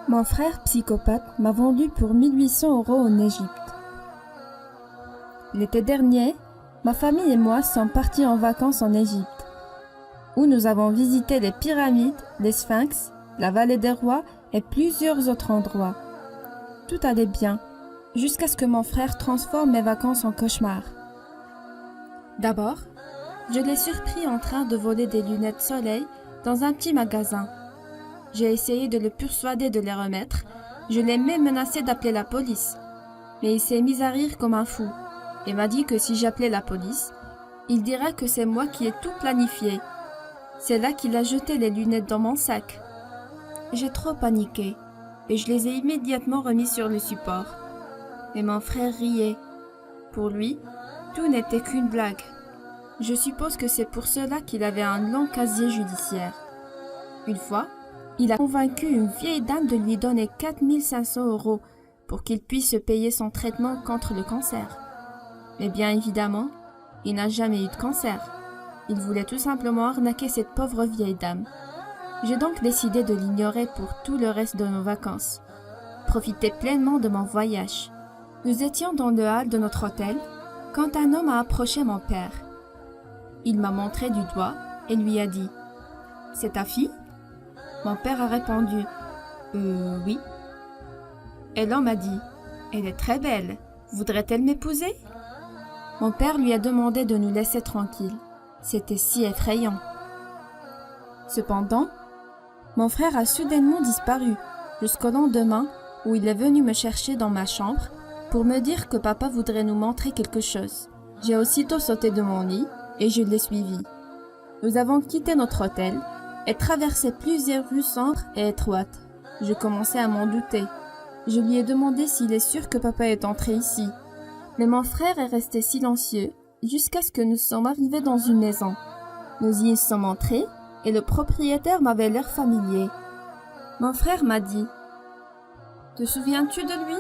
Mon frère psychopathe m'a vendu pour 1800 € en Égypte. L'été dernier, ma famille et moi sommes partis en vacances en Égypte, où nous avons visité les pyramides, les sphinx, la vallée des rois et plusieurs autres endroits. Tout allait bien, jusqu'à ce que mon frère transforme mes vacances en cauchemar. D'abord, je l'ai surpris en train de voler des lunettes soleil dans un petit magasin. J'ai essayé de le persuader de les remettre, je l'ai même menacé d'appeler la police. Mais il s'est mis à rire comme un fou et m'a dit que si j'appelais la police, il dirait que c'est moi qui ai tout planifié. C'est là qu'il a jeté les lunettes dans mon sac. J'ai trop paniqué et je les ai immédiatement remis sur le support. Mais mon frère riait. Pour lui, tout n'était qu'une blague. Je suppose que c'est pour cela qu'il avait un long casier judiciaire. Une fois, il a convaincu une vieille dame de lui donner 4500 € pour qu'il puisse se payer son traitement contre le cancer. Mais bien évidemment, il n'a jamais eu de cancer. Il voulait tout simplement arnaquer cette pauvre vieille dame. J'ai donc décidé de l'ignorer pour tout le reste de nos vacances. Profiter pleinement de mon voyage. Nous étions dans le hall de notre hôtel quand un homme a approché mon père. Il m'a montré du doigt et lui a dit « C'est ta fille ?» Mon père a répondu « oui ». Et l'homme a dit « Elle est très belle, voudrait-elle m'épouser ?» Mon père lui a demandé de nous laisser tranquilles. C'était si effrayant. Cependant, mon frère a soudainement disparu jusqu'au lendemain où il est venu me chercher dans ma chambre pour me dire que papa voudrait nous montrer quelque chose. J'ai aussitôt sauté de mon lit et je l'ai suivi. Nous avons quitté notre hôtel et traversé plusieurs rues sombres et étroites. Je commençais à m'en douter. Je lui ai demandé s'il est sûr que papa est entré ici. Mais mon frère est resté silencieux jusqu'à ce que nous sommes arrivés dans une maison. Nous y sommes entrés et le propriétaire m'avait l'air familier. Mon frère m'a dit « Te souviens-tu de lui ?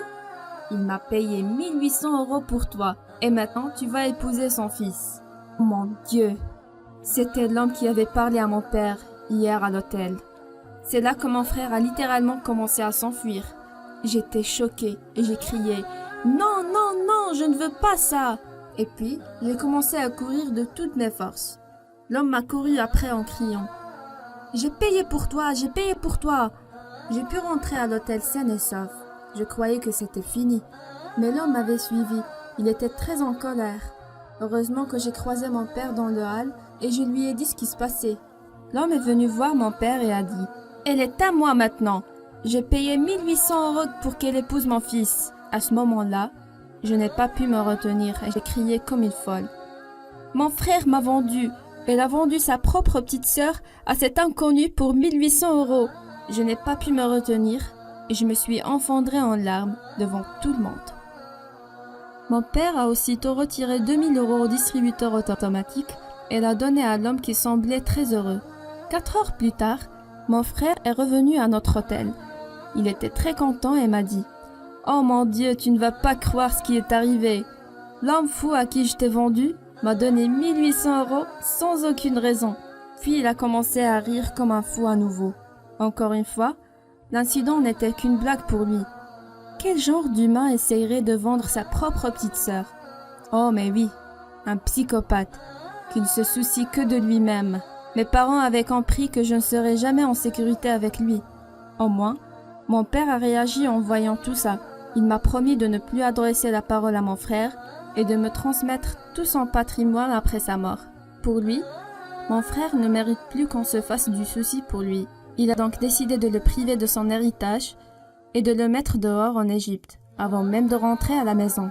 Il m'a payé 1800 € pour toi et maintenant tu vas épouser son fils. » Oh mon Dieu! C'était l'homme qui avait parlé à mon père hier à l'hôtel. C'est là que mon frère a littéralement commencé à s'enfuir. J'étais choquée et j'ai crié « Non, non, non, je ne veux pas ça !» Et puis, j'ai commencé à courir de toutes mes forces. L'homme m'a couru après en criant « J'ai payé pour toi, j'ai payé pour toi !» J'ai pu rentrer à l'hôtel sain et sauf. Je croyais que c'était fini. Mais l'homme m'avait suivi. Il était très en colère. Heureusement que j'ai croisé mon père dans le hall et je lui ai dit ce qui se passait. L'homme est venu voir mon père et a dit « Elle est à moi maintenant. J'ai payé 1800 € pour qu'elle épouse mon fils. » À ce moment-là, je n'ai pas pu me retenir et j'ai crié comme une folle. Mon frère m'a vendu. Elle a vendu sa propre petite sœur à cet inconnu pour 1800 €. Je n'ai pas pu me retenir et je me suis effondrée en larmes devant tout le monde. Mon père a aussitôt retiré 2000 € au distributeur automatique et l'a donné à l'homme qui semblait très heureux. 4 heures plus tard, mon frère est revenu à notre hôtel. Il était très content et m'a dit « Oh mon Dieu, tu ne vas pas croire ce qui est arrivé. L'homme fou à qui je t'ai vendu m'a donné 1800 € sans aucune raison. » Puis il a commencé à rire comme un fou à nouveau. Encore une fois, l'incident n'était qu'une blague pour lui. Quel genre d'humain essayerait de vendre sa propre petite sœur? Oh mais oui, un psychopathe, qui ne se soucie que de lui-même. Mes parents avaient compris que je ne serais jamais en sécurité avec lui. Au moins, mon père a réagi en voyant tout ça. Il m'a promis de ne plus adresser la parole à mon frère et de me transmettre tout son patrimoine après sa mort. Pour lui, mon frère ne mérite plus qu'on se fasse du souci pour lui. Il a donc décidé de le priver de son héritage et de le mettre dehors en Égypte, avant même de rentrer à la maison.